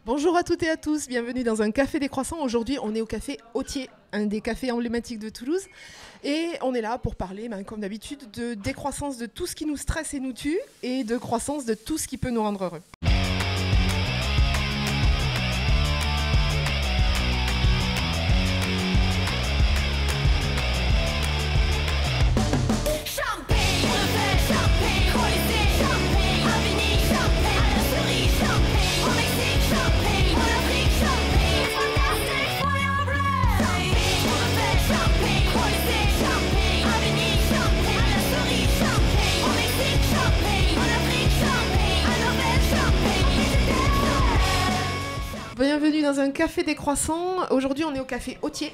Bonjour à toutes et à tous, bienvenue dans un café des croissants. Aujourd'hui, on est au café Autier, un des cafés emblématiques de Toulouse. Et on est là pour parler, comme d'habitude, de décroissance de tout ce qui nous stresse et nous tue et de croissance de tout ce qui peut nous rendre heureux. Bienvenue dans un café des croissants. Aujourd'hui, on est au café Autier,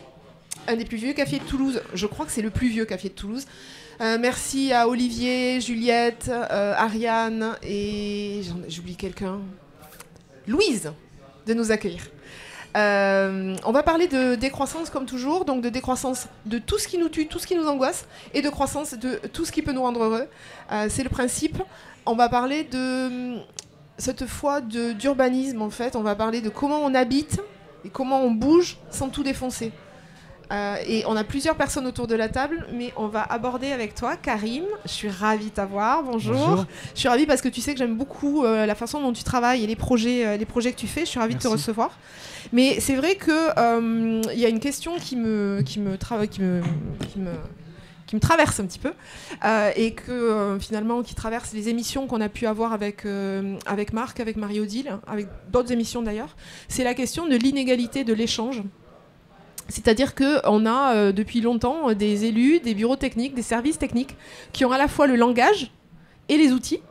un des plus vieux cafés de Toulouse. Je crois que c'est le plus vieux café de Toulouse. Merci à Olivier, Juliette, Ariane et j'oublie quelqu'un. Louise, de nous accueillir. On va parler de décroissance comme toujours, donc de décroissance de tout ce qui nous tue, tout ce qui nous angoisse, et de croissance de tout ce qui peut nous rendre heureux. C'est le principe. On va parler de... Cette fois d'urbanisme, en fait, on va parler de comment on habite et comment on bouge sans tout défoncer. Et on a plusieurs personnes autour de la table, mais on va aborder avec toi, Karim. Je suis ravie de t'avoir. Bonjour. Bonjour. Je suis ravie parce que tu sais que j'aime beaucoup la façon dont tu travailles et les projets que tu fais. Je suis ravie de te recevoir. Mais c'est vrai que y a une question qui me traverse un petit peu et que finalement qui traverse les émissions qu'on a pu avoir avec Marc, avec Marie-Odile, avec d'autres émissions d'ailleurs. C'est la question de l'inégalité de l'échange. C'est-à-dire qu'on a depuis longtemps des élus, des bureaux techniques, des services techniques qui ont à la fois le langage et les outils.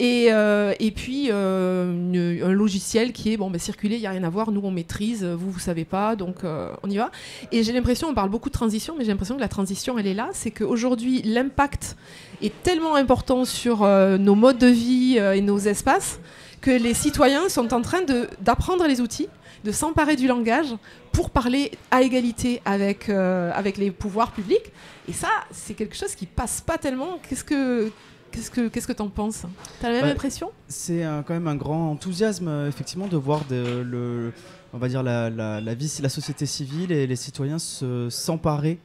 Et puis un logiciel qui est circulé, il n'y a rien à voir, nous on maîtrise, vous savez pas, donc on y va. Et j'ai l'impression, on parle beaucoup de transition, mais j'ai l'impression que la transition elle est là, c'est qu'aujourd'hui l'impact est tellement important sur nos modes de vie et nos espaces que les citoyens sont en train d'apprendre les outils, de s'emparer du langage pour parler à égalité avec les pouvoirs publics. Et ça, c'est quelque chose qui passe pas tellement. Qu'est-ce que t'en penses ? T'as la même impression ? C'est quand même un grand enthousiasme, effectivement, de voir on va dire la vie, la société civile et les citoyens s'emparer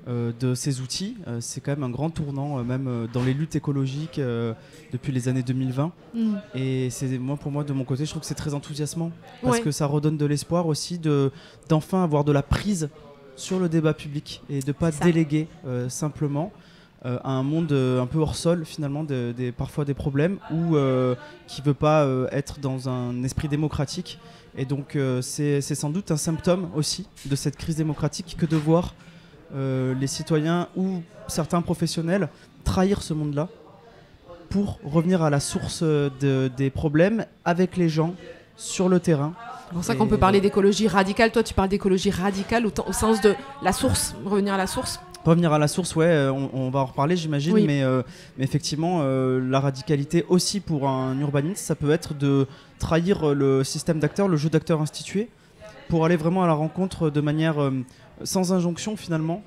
de ces outils. C'est quand même un grand tournant, même dans les luttes écologiques depuis les années 2020. Et pour moi, de mon côté, je trouve que c'est très enthousiasmant parce que ça redonne de l'espoir aussi d'enfin avoir de la prise sur le débat public et de ne pas déléguer simplement à un monde un peu hors sol finalement, parfois des problèmes ou qui ne veut pas être dans un esprit démocratique. Et donc c'est sans doute un symptôme aussi de cette crise démocratique que de voir les citoyens ou certains professionnels trahir ce monde-là pour revenir à la source des problèmes avec les gens sur le terrain. C'est pour ça qu'on peut parler d'écologie radicale. Toi, tu parles d'écologie radicale au sens de la source, revenir à la source. Revenir à la source, on va en reparler, j'imagine, oui. mais effectivement, la radicalité aussi pour un urbaniste, ça peut être de trahir le système d'acteurs, le jeu d'acteurs institué, pour aller vraiment à la rencontre de manière sans injonction finalement,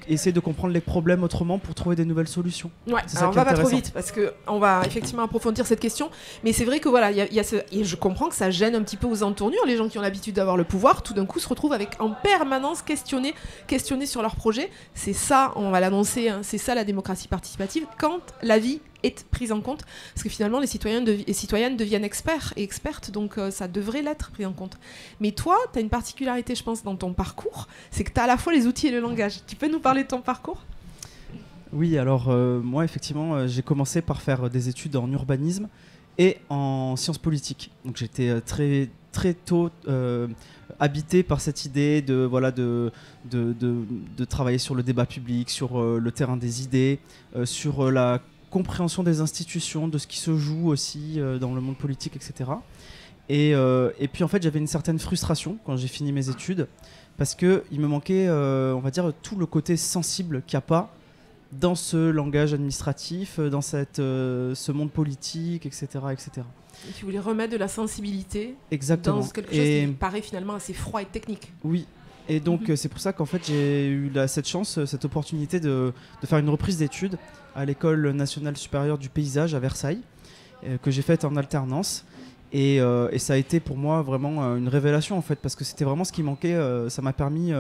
essayer de comprendre les problèmes autrement pour trouver des nouvelles solutions. Ouais, alors on va pas trop vite parce qu'on va effectivement approfondir cette question, mais c'est vrai que voilà, et je comprends que ça gêne un petit peu aux entournures, les gens qui ont l'habitude d'avoir le pouvoir, tout d'un coup se retrouvent avec en permanence questionnés sur leur projet. C'est ça, on va l'annoncer, hein, c'est ça la démocratie participative, quand la vie est prise en compte, parce que finalement les citoyens et citoyennes deviennent experts et expertes, donc ça devrait l'être pris en compte. Mais toi, tu as une particularité, je pense, dans ton parcours, c'est que tu as à la fois les outils et le langage. Tu peux nous parler de ton parcours ? Oui, alors moi, effectivement, j'ai commencé par faire des études en urbanisme et en sciences politiques. Donc j'étais très, très tôt habité par cette idée de travailler sur le débat public, sur le terrain des idées, sur la compréhension des institutions, de ce qui se joue aussi dans le monde politique, etc. Et puis en fait j'avais une certaine frustration quand j'ai fini mes études parce qu'il me manquait on va dire tout le côté sensible qu'il n'y a pas dans ce langage administratif, dans ce monde politique, etc., etc. Et tu voulais remettre de la sensibilité. Exactement. Dans quelque chose qui paraît finalement assez froid et technique. Oui. Et donc c'est pour ça qu'en fait j'ai eu cette chance, cette opportunité de faire une reprise d'études à l'École nationale supérieure du paysage à Versailles, que j'ai faite en alternance. Et ça a été pour moi vraiment une révélation en fait, parce que c'était vraiment ce qui manquait. Ça m'a permis,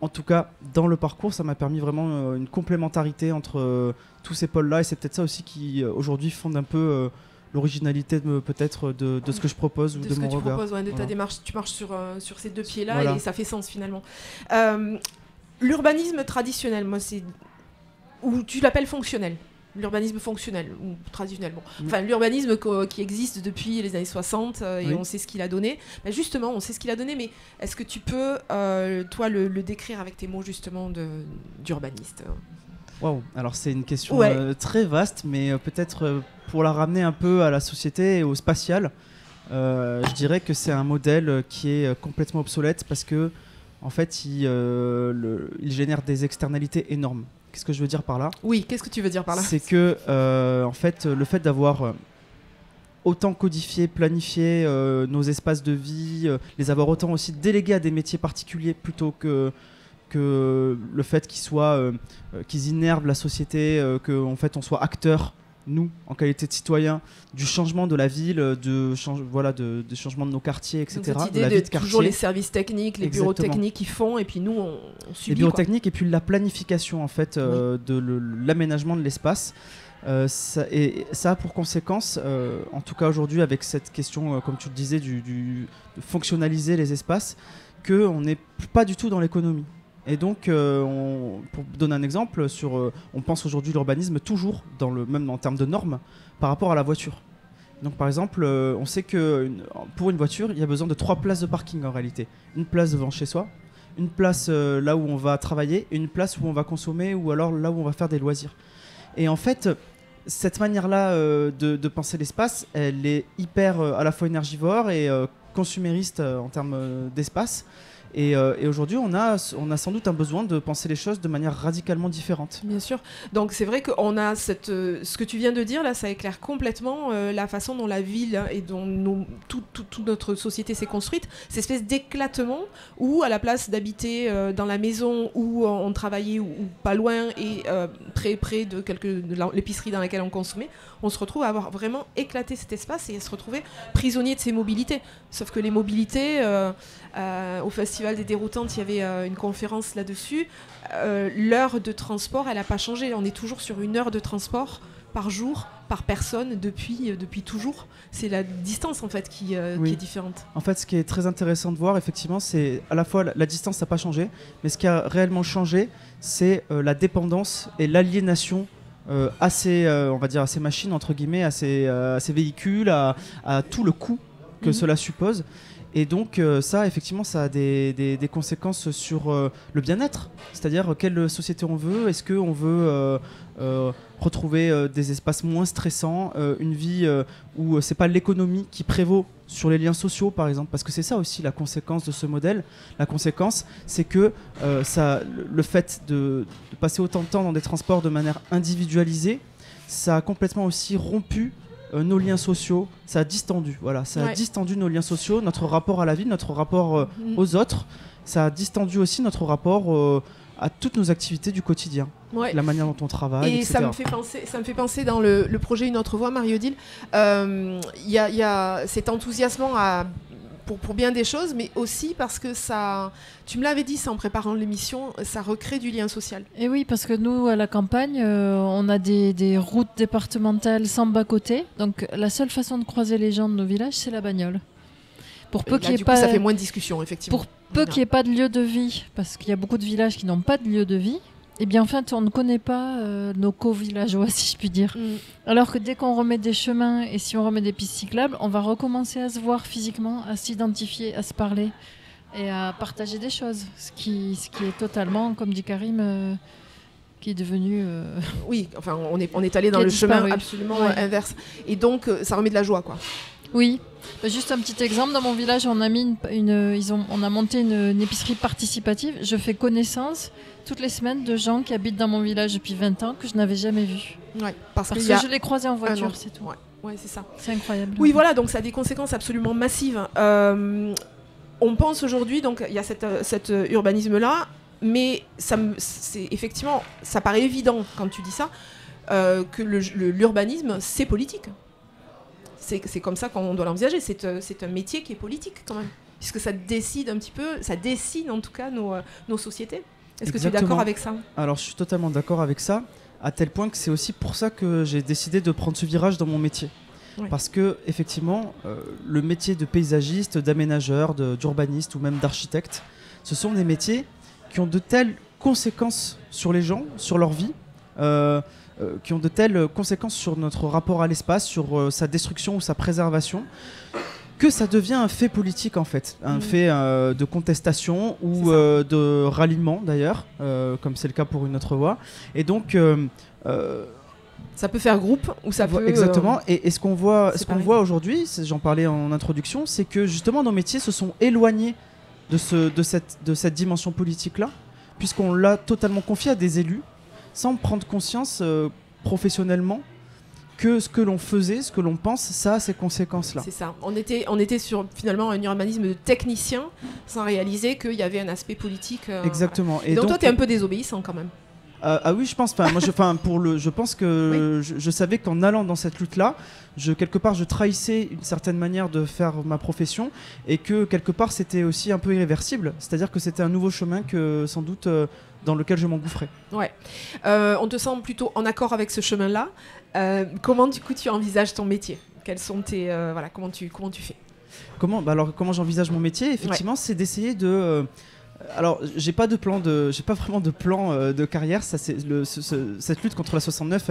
en tout cas dans le parcours, ça m'a permis vraiment une complémentarité entre tous ces pôles-là. Et c'est peut-être ça aussi qui aujourd'hui fonde un peu l'originalité peut-être de ce que je propose ou de mon regard. Proposes, ouais, de ta démarche. Tu marches sur ces deux pieds-là et ça fait sens finalement. L'urbanisme traditionnel, moi c'est... ou tu l'appelles fonctionnel. L'urbanisme fonctionnel ou traditionnel. Bon. Enfin, l'urbanisme qui existe depuis les années 60 et on sait ce qu'il a donné. Ben justement, on sait ce qu'il a donné, mais est-ce que tu peux, toi, le décrire avec tes mots justement d'urbaniste? Waouh, alors c'est une question très vaste, mais peut-être pour la ramener un peu à la société et au spatial, je dirais que c'est un modèle qui est complètement obsolète parce que en fait, il génère des externalités énormes. Qu'est-ce que je veux dire par là ? Oui, qu'est-ce que tu veux dire par là ? C'est que, en fait, le fait d'avoir autant codifié, planifié nos espaces de vie, les avoir autant aussi délégués à des métiers particuliers plutôt que le fait qu'ils innervent la société, qu'en fait on soit acteurs, nous, en qualité de citoyens, du changement de la ville, du changement de nos quartiers, etc. Donc cette idée de toujours les services techniques, les bureaux techniques qui font, et puis nous, on subit. Les bureaux techniques, et puis la planification, en fait, de l'aménagement de l'espace. Ça a pour conséquence, en tout cas aujourd'hui, avec cette question, comme tu le disais, de fonctionnaliser les espaces, qu'on n'est pas du tout dans l'économie. Et donc, pour donner un exemple, on pense aujourd'hui l'urbanisme toujours, même en termes de normes, par rapport à la voiture. Donc par exemple, on sait que pour une voiture, il y a besoin de 3 places de parking en réalité. Une place devant chez soi, une place là où on va travailler, et une place où on va consommer, ou alors là où on va faire des loisirs. Et en fait, cette manière-là de penser l'espace, elle est hyper à la fois énergivore et consumériste en termes d'espace. Et aujourd'hui, on a sans doute un besoin de penser les choses de manière radicalement différente. Bien sûr. Donc c'est vrai qu'on a ce que tu viens de dire, là, ça éclaire complètement la façon dont la ville et dont toute notre société s'est construite. Cette espèce d'éclatement où, à la place d'habiter dans la maison où on travaillait ou pas loin et très près de l'épicerie dans laquelle on consommait, on se retrouve à avoir vraiment éclaté cet espace et à se retrouver prisonnier de ces mobilités. Sauf que les mobilités, au Festival des Déroutantes, il y avait une conférence là-dessus. L'heure de transport, elle n'a pas changé. On est toujours sur 1 heure de transport par jour, par personne, depuis toujours. C'est la distance en fait qui est différente. En fait, ce qui est très intéressant de voir, effectivement, c'est à la fois la distance n'a pas changé, mais ce qui a réellement changé, c'est la dépendance et l'aliénation à ces machines, entre guillemets, à ces véhicules, à tout le coût que cela suppose. Et donc ça, effectivement, ça a des conséquences sur le bien-être. C'est-à-dire quelle société on veut. Est-ce qu'on veut retrouver des espaces moins stressants, une vie où c'est pas l'économie qui prévaut sur les liens sociaux, par exemple. Parce que c'est ça aussi la conséquence de ce modèle. La conséquence, c'est que le fait de passer autant de temps dans des transports de manière individualisée, ça a complètement aussi rompu nos liens sociaux, ça a distendu, a distendu nos liens sociaux, notre rapport à la vie, notre rapport aux autres, ça a distendu aussi notre rapport à toutes nos activités du quotidien, la manière dont on travaille, etc. Et ça me fait penser dans le projet Une autre voie, Marie-Odile, il y a cet enthousiasme pour bien des choses, mais aussi parce que ça, tu me l'avais dit ça en préparant l'émission, ça recrée du lien social. Et oui, parce que nous, à la campagne, on a des routes départementales sans bas-côté, donc la seule façon de croiser les gens de nos villages, c'est la bagnole. Pour peu qu'il y ait pas, ça fait moins de discussion, effectivement. Pour peu qu'il n'y ait pas de lieu de vie, parce qu'il y a beaucoup de villages qui n'ont pas de lieu de vie, eh bien, en fait, on ne connaît pas nos co-villageois, si je puis dire. Alors que dès qu'on remet des chemins et si on remet des pistes cyclables, on va recommencer à se voir physiquement, à s'identifier, à se parler et à partager des choses. Ce qui est totalement, comme dit Karim, qui est devenu... Oui, enfin, on est allé dans le chemin absolument inverse. Et donc, ça remet de la joie, quoi. Oui. Juste un petit exemple, dans mon village, on a monté une épicerie participative. Je fais connaissance toutes les semaines de gens qui habitent dans mon village depuis 20 ans que je n'avais jamais vus. Ouais, parce que je les croisais en voiture, c'est tout. Ouais, c'est ça. C'est incroyable. Oui, voilà, donc ça a des conséquences absolument massives. On pense aujourd'hui, donc il y a cet urbanisme-là, mais effectivement, ça paraît évident quand tu dis ça, que l'urbanisme, c'est politique. c'est comme ça qu'on doit l'envisager. C'est un métier qui est politique quand même, puisque ça décide un petit peu, ça dessine en tout cas nos sociétés. Est-ce que tu es d'accord avec ça? Alors je suis totalement d'accord avec ça, à tel point que c'est aussi pour ça que j'ai décidé de prendre ce virage dans mon métier. Ouais. Parce que effectivement, le métier de paysagiste, d'aménageur, d'urbaniste ou même d'architecte, ce sont des métiers qui ont de telles conséquences sur les gens, sur leur vie, qui ont de telles conséquences sur notre rapport à l'espace, sur sa destruction ou sa préservation, que ça devient un fait politique en fait, un fait de contestation ou de ralliement d'ailleurs, comme c'est le cas pour Une Autre Voix. Et donc ça peut faire groupe ou ça peut... Exactement, et ce qu'on voit aujourd'hui, j'en parlais en introduction, c'est que justement nos métiers se sont éloignés de cette dimension politique-là, puisqu'on l'a totalement confié à des élus, sans prendre conscience professionnellement que ce que l'on faisait, ce que l'on pense, ça a ces conséquences-là. C'est ça. On était sur finalement un urbanisme de technicien, sans réaliser qu'il y avait un aspect politique. Exactement. Voilà. Et donc toi, tu es un peu désobéissant quand même. Ah oui, je pense. Je pense que oui. je savais qu'en allant dans cette lutte-là, quelque part, je trahissais une certaine manière de faire ma profession, et que quelque part, c'était aussi un peu irréversible. C'est-à-dire que c'était un nouveau chemin que sans doute dans lequel je m'engouffrais. Ouais. On te sent plutôt en accord avec ce chemin-là. Comment du coup tu envisages ton métier? Quels sont tes comment tu fais? Comment j'envisage mon métier? Effectivement, c'est d'essayer de alors, j'ai pas vraiment de plan de carrière. Ça, cette lutte contre la 69,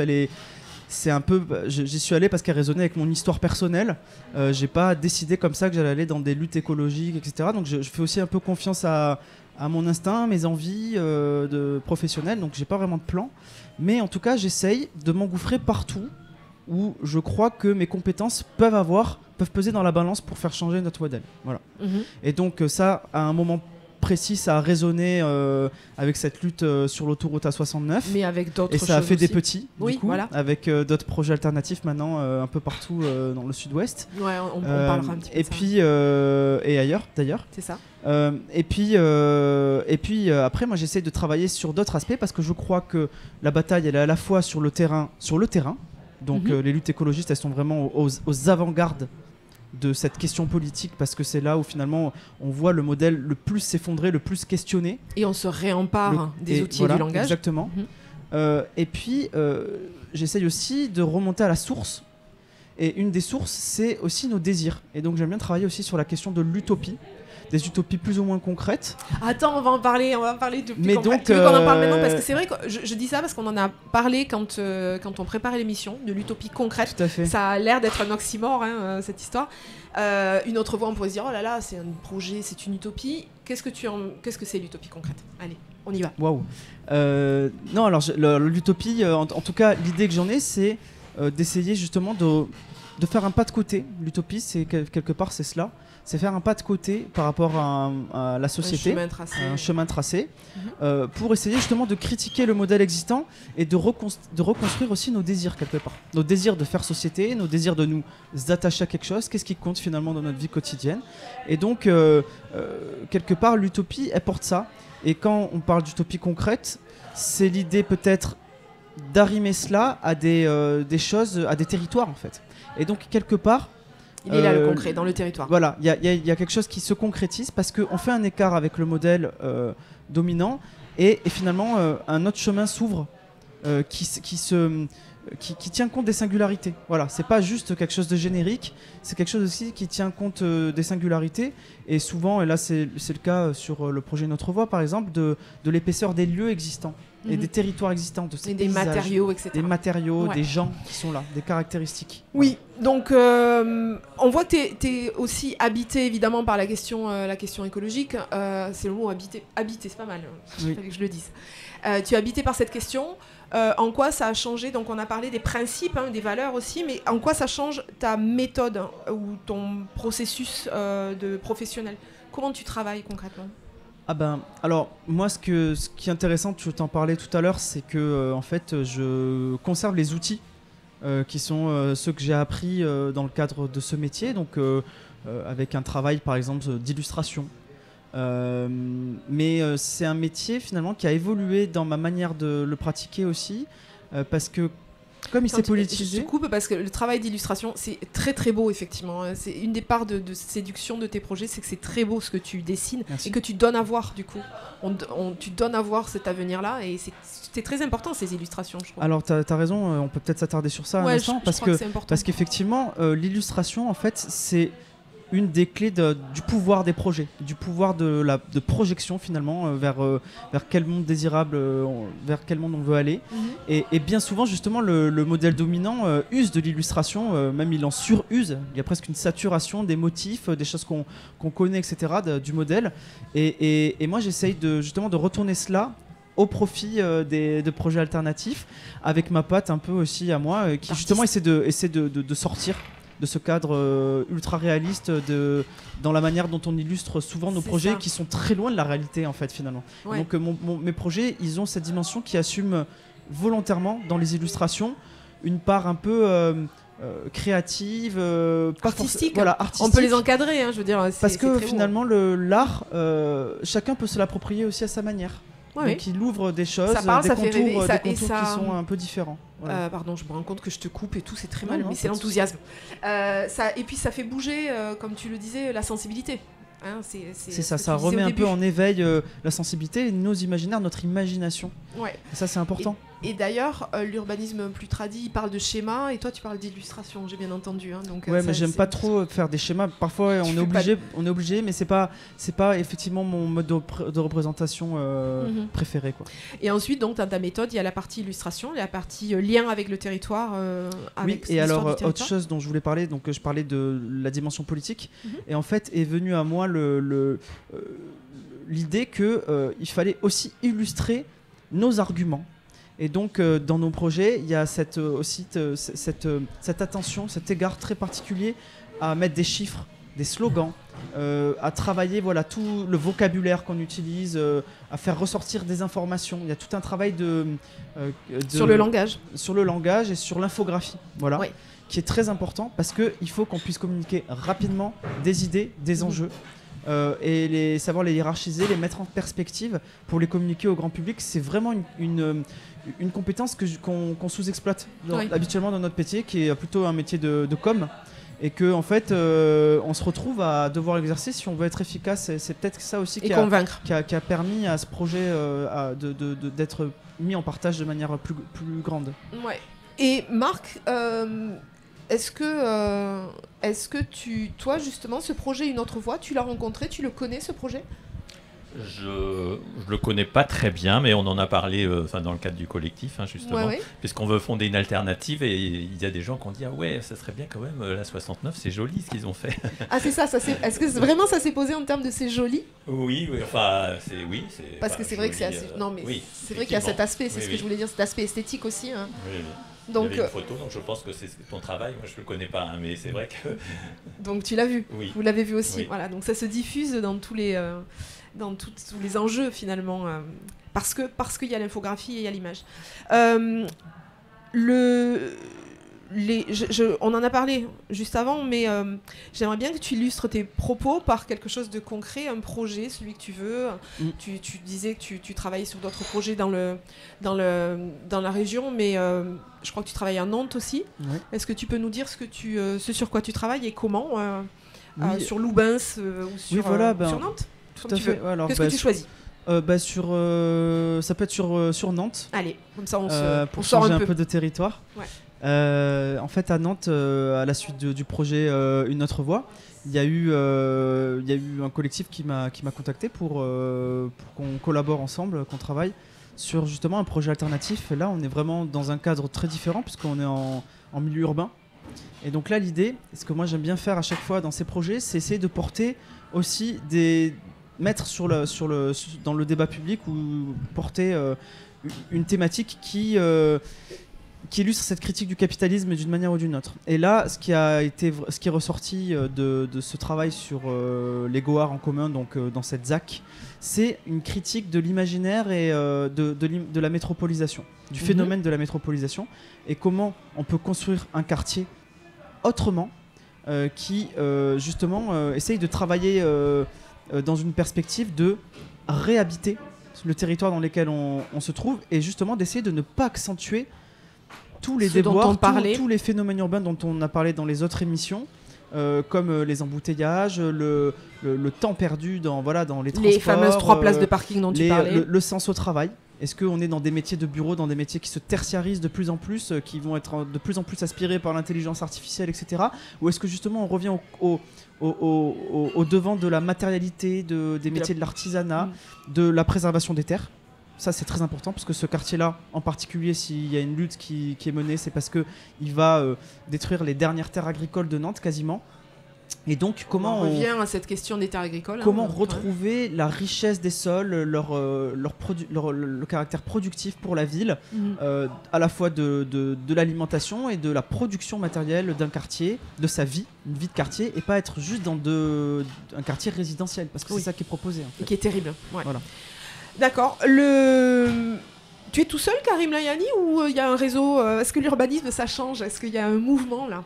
c'est un peu, j'y suis allé parce qu'elle résonnait avec mon histoire personnelle. J'ai pas décidé comme ça que j'allais aller dans des luttes écologiques, etc. Donc, je fais aussi un peu confiance à mon instinct, mes envies de professionnel. Donc, j'ai pas vraiment de plan. Mais en tout cas, j'essaye de m'engouffrer partout où je crois que mes compétences peuvent peser dans la balance pour faire changer notre modèle. Voilà. Et donc, ça, à un moment précis, ça a résonné avec cette lutte sur l'autoroute A69. Mais avec d'autres choses. Et ça a fait aussi. des petits, du coup, avec d'autres projets alternatifs maintenant un peu partout dans le sud-ouest. Ouais, on parlera un petit peu et de ça. Puis, et ailleurs, d'ailleurs. C'est ça. Et puis après, moi, j'essaie de travailler sur d'autres aspects parce que je crois que la bataille, elle est à la fois sur le terrain. Donc, les luttes écologistes, elles sont vraiment aux avant-gardes de cette question politique, parce que c'est là où finalement on voit le modèle le plus s'effondrer, le plus questionner. Et on se réempare des outils du langage. Exactement. Et puis j'essaye aussi de remonter à la source. Et une des sources, c'est aussi nos désirs. Et donc j'aime bien travailler aussi sur la question de l'utopie. Des utopies plus ou moins concrètes. Attends, on va en parler de plus concrètes. Donc, tu veux qu'on en parle maintenant? Parce que c'est vrai que je dis ça parce qu'on en a parlé quand on préparait l'émission, de l'utopie concrète. Tout à fait. Ça a l'air d'être un oxymore, cette histoire. Une autre voix, on pourrait se dire, oh là là, c'est un projet, c'est une utopie. Qu'est-ce que c'est l'utopie concrète? Allez, on y va. Waouh. Non, alors l'utopie, en tout cas, l'idée que j'en ai, c'est d'essayer justement de faire un pas de côté. L'utopie, c'est quelque part, c'est cela. C'est faire un pas de côté par rapport à la société, un chemin tracé, pour essayer justement de critiquer le modèle existant et de reconstruire aussi nos désirs quelque part. Nos désirs de faire société, nos désirs de nous attacher à quelque chose, qu'est-ce qui compte finalement dans notre vie quotidienne. Et donc, quelque part, l'utopie, elle porte ça. Et quand on parle d'utopie concrète, c'est l'idée peut-être d'arrimer cela à des choses, à des territoires en fait. Et donc, quelque part, il est là le concret, dans le territoire. Voilà, il y a quelque chose qui se concrétise parce qu'on fait un écart avec le modèle dominant et finalement un autre chemin s'ouvre qui tient compte des singularités. Voilà, c'est pas juste quelque chose de générique, c'est quelque chose aussi qui tient compte des singularités. Et souvent, et là c'est le cas sur le projet Notre Voix par exemple, de l'épaisseur des lieux existants. Et des territoires existants, de ces paysages, matériaux, etc. Des matériaux, des gens qui sont là, des caractéristiques. Oui, donc on voit que tu es aussi habité évidemment par la question écologique. C'est le mot habité, c'est pas mal, il fallait que je le dise. Tu es habité par cette question. En quoi ça a changé? Donc on a parlé des principes, des valeurs aussi, mais en quoi ça change ta méthode ou ton processus de professionnel? Comment tu travailles concrètement? Alors moi ce qui est intéressant, je t'en parlais tout à l'heure, c'est que en fait je conserve les outils qui sont ceux que j'ai appris dans le cadre de ce métier, donc avec un travail par exemple d'illustration. Mais c'est un métier finalement qui a évolué dans ma manière de le pratiquer aussi, parce que comme il s'est politisé. Je te coupe parce que le travail d'illustration, c'est très très beau, effectivement. C'est une des parts de séduction de tes projets, c'est que c'est très beau ce que tu dessines. Merci. Et que tu donnes à voir, du coup. Tu donnes à voir cet avenir-là, et c'est très important, ces illustrations, je trouve. Alors, t'as raison, on peut peut-être s'attarder sur ça un instant, parce qu'effectivement, l'illustration, en fait, c'est une des clés du pouvoir des projets, du pouvoir de projection finalement vers quel monde désirable, vers quel monde on veut aller. Et bien souvent justement le modèle dominant use de l'illustration, même il en suruse, il y a presque une saturation des motifs, des choses qu'on connaît, etc. Du modèle. Et moi j'essaye justement de retourner cela au profit de projets alternatifs, avec ma patte un peu aussi à moi, qui justement essaie de sortir de ce cadre ultra réaliste dans la manière dont on illustre souvent nos projets qui sont très loin de la réalité en fait finalement. Ouais. Donc mes projets, ils ont cette dimension qui assume volontairement dans les illustrations une part un peu créative, artistique. Voilà, artistique. On peut les encadrer, hein, je veux dire. Parce que finalement l'art, chacun peut se l'approprier aussi à sa manière. Ouais, donc il ouvre des choses, des contours qui sont un peu différents. Voilà. Pardon, je me rends compte que je te coupe et tout, c'est très mal, mais c'est l'enthousiasme. Et puis ça fait bouger, comme tu le disais, la sensibilité. Hein, c'est ça, ça remet un peu en éveil la sensibilité, nos imaginaires, notre imagination. Ouais. Et ça, c'est important. Et d'ailleurs, l'urbanisme plus tradit, il parle de schémas, et toi, tu parles d'illustration, j'ai bien entendu. Hein, donc, ouais, mais j'aime pas trop faire des schémas. Parfois, on est obligé, mais c'est pas effectivement mon mode de représentation préféré, quoi. Et ensuite, donc, dans ta méthode, il y a la partie illustration, la partie lien avec le territoire. Oui, et alors, autre chose dont je voulais parler, donc je parlais de la dimension politique, et en fait, est venue à moi l'idée qu'il fallait aussi illustrer nos arguments. Et donc, dans nos projets, il y a cette attention, cet égard très particulier à mettre des chiffres, des slogans, à travailler tout le vocabulaire qu'on utilise, à faire ressortir des informations. Il y a tout un travail sur le langage. Sur le langage et sur l'infographie, voilà, oui. Qui est très important parce qu'il faut qu'on puisse communiquer rapidement des idées, des enjeux. Et savoir les hiérarchiser, les mettre en perspective pour les communiquer au grand public, c'est vraiment une compétence qu'on sous-exploite habituellement dans notre métier, qui est plutôt un métier de com, et que en fait on se retrouve à devoir exercer si on veut être efficace. Et c'est peut-être ça aussi qui a permis à ce projet d'être mis en partage de manière plus grande. Ouais. Et Marc, est-ce que toi justement, ce projet Une autre voie, tu l'as rencontré, tu le connais ce projet ? Je le connais pas très bien, mais on en a parlé dans le cadre du collectif, hein, justement, puisqu'on veut fonder une alternative, et il y a des gens qui ont dit ça serait bien quand même, la 69, c'est joli ce qu'ils ont fait. Ah c'est ça est-ce que vraiment ça s'est posé en termes de c'est joli ? Oui, c'est parce que c'est vrai que c'est assez... Non mais c'est vrai qu'il y a cet aspect, c'est ce que je voulais dire, cet aspect esthétique aussi. Hein. Oui. Donc, il y avait une photo, donc je pense que c'est ton travail. Moi, je ne le connais pas, hein, mais c'est vrai que... Donc, tu l'as vu. Oui. Vous l'avez vu aussi. Oui. Voilà, donc ça se diffuse dans tous les enjeux, finalement, parce qu'il y a l'infographie et il y a l'image. On en a parlé juste avant, mais j'aimerais bien que tu illustres tes propos par quelque chose de concret, un projet, celui que tu veux. Tu disais que tu travaillais sur d'autres projets dans la région, mais je crois que tu travailles à Nantes aussi. Ouais. Est-ce que tu peux nous dire ce sur quoi tu travailles et comment sur Loubens ou sur Nantes ? Tout à fait. Alors, qu'est-ce que tu choisis ? Ça peut être sur Nantes. Allez, comme ça on pour sort changer un peu. Un peu de territoire. Ouais. En fait, à Nantes, à la suite du projet Une autre voie, il y a eu un collectif qui m'a contacté pour qu'on collabore ensemble, qu'on travaille sur justement un projet alternatif. Et là, on est vraiment dans un cadre très différent puisqu'on est en milieu urbain. Et donc là, l'idée, ce que moi j'aime bien faire à chaque fois dans ces projets, c'est essayer de porter aussi mettre dans le débat public ou porter une thématique qui illustre cette critique du capitalisme d'une manière ou d'une autre. Et là, ce qui est ressorti de ce travail sur les Goars en commun, donc dans cette ZAC, c'est une critique de l'imaginaire et de la métropolisation, du phénomène de la métropolisation, et comment on peut construire un quartier autrement, qui justement essaye de travailler dans une perspective de réhabiter le territoire dans lequel on se trouve, et justement d'essayer de ne pas accentuer tous les déboires, tous les phénomènes urbains dont on a parlé dans les autres émissions, comme les embouteillages, le temps perdu dans les transports, les fameuses 3 places de parking dont tu parlais, le sens au travail. Est-ce qu'on est dans des métiers de bureau, dans des métiers qui se tertiarisent de plus en plus, qui vont être de plus en plus aspirés par l'intelligence artificielle, etc. Ou est-ce que justement on revient au devant de la matérialité, des métiers de l'artisanat, de la préservation des terres? Ça, c'est très important parce que ce quartier-là, en particulier, s'il y a une lutte qui est menée, c'est parce qu'il va détruire les dernières terres agricoles de Nantes, quasiment. Et donc, comment on revient à cette question des terres agricoles. Comment retrouver la richesse des sols, le caractère productif pour la ville, à la fois de l'alimentation et de la production matérielle d'un quartier, de sa vie, une vie de quartier, et pas être juste dans un quartier résidentiel, parce que c'est ça qui est proposé. En fait. Et qui est terrible. Ouais. Voilà. D'accord. Tu es tout seul, Karim Layani, ou il y a un réseau Est-ce que l'urbanisme, ça change? Est-ce qu'il y a un mouvement, là?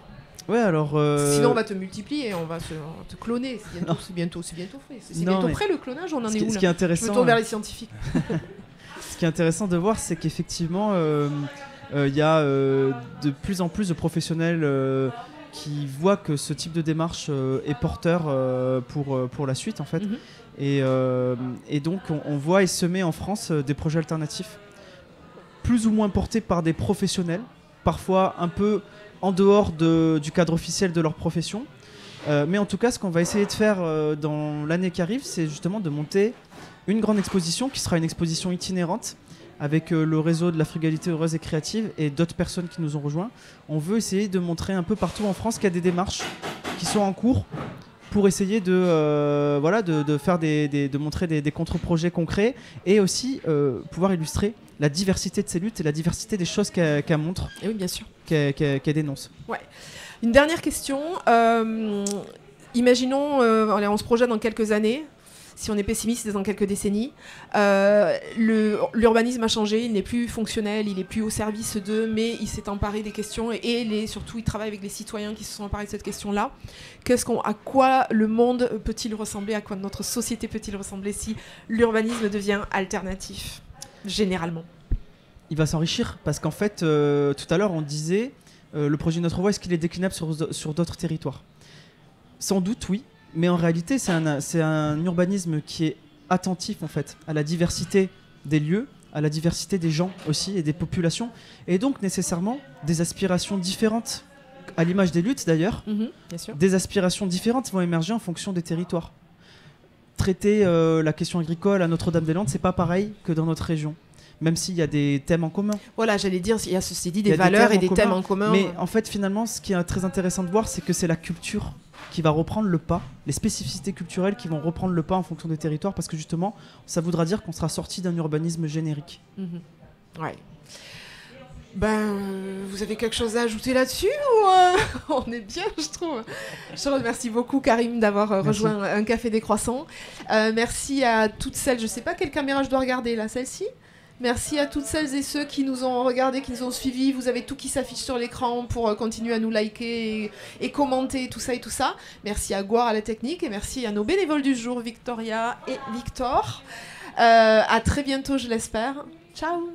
Ouais, alors. Sinon, on va te multiplier, on va te cloner. C'est bientôt fait. C'est bientôt prêt le clonage, on en est où là? Ce qui est intéressant. Je me tourne vers les scientifiques. Ce qui est intéressant de voir, c'est qu'effectivement, il y a de plus en plus de professionnels qui voient que ce type de démarche est porteur pour la suite, en fait. Et donc, on voit essaimer en France des projets alternatifs, plus ou moins portés par des professionnels, parfois un peu en dehors du cadre officiel de leur profession. Mais en tout cas, ce qu'on va essayer de faire dans l'année qui arrive, c'est justement de monter une grande exposition qui sera une exposition itinérante avec le réseau de la frugalité heureuse et créative et d'autres personnes qui nous ont rejoints. On veut essayer de montrer un peu partout en France qu'il y a des démarches qui sont en cours pour essayer de montrer des contre-projets concrets et aussi pouvoir illustrer la diversité de ces luttes et la diversité des choses qu'elle montre. Et oui, bien sûr. Qu'elle dénonce. Ouais. Une dernière question. Imaginons, on se projette dans quelques années. Si on est pessimiste, c'est dans quelques décennies. L'urbanisme a changé, il n'est plus fonctionnel, il n'est plus au service d'eux, mais il s'est emparé des questions et surtout il travaille avec les citoyens qui se sont emparés de cette question-là. À quoi le monde peut-il ressembler? À quoi notre société peut-il ressembler si l'urbanisme devient alternatif, généralement? Il va s'enrichir parce qu'en fait, tout à l'heure on disait le projet Notre Voie, est-ce qu'il est déclinable sur d'autres territoires? Sans doute oui. Mais en réalité, c'est un urbanisme qui est attentif en fait à la diversité des lieux, à la diversité des gens aussi et des populations, et donc nécessairement des aspirations différentes, à l'image des luttes d'ailleurs. Bien sûr. Des aspirations différentes vont émerger en fonction des territoires. Traiter la question agricole à Notre-Dame-des-Landes, c'est pas pareil que dans notre région. Même s'il y a des thèmes en commun. Voilà, j'allais dire, il y a ceci dit des valeurs et des thèmes en commun. Mais en fait, finalement, ce qui est très intéressant de voir, c'est que c'est la culture qui va reprendre le pas, les spécificités culturelles qui vont reprendre le pas en fonction des territoires, parce que justement, ça voudra dire qu'on sera sorti d'un urbanisme générique. Ouais. Vous avez quelque chose à ajouter là-dessus ou on est bien, je trouve. Je te remercie beaucoup, Karim, d'avoir rejoint Un Café des Croissants. Merci à toutes celles, je sais pas quelle caméra je dois regarder là, celle-ci. Merci à toutes celles et ceux qui nous ont regardés, qui nous ont suivis. Vous avez tout qui s'affiche sur l'écran pour continuer à nous liker et commenter, tout ça et tout ça. Merci à Gouard à la technique et merci à nos bénévoles du jour, Victoria et Victor. À très bientôt, je l'espère. Ciao.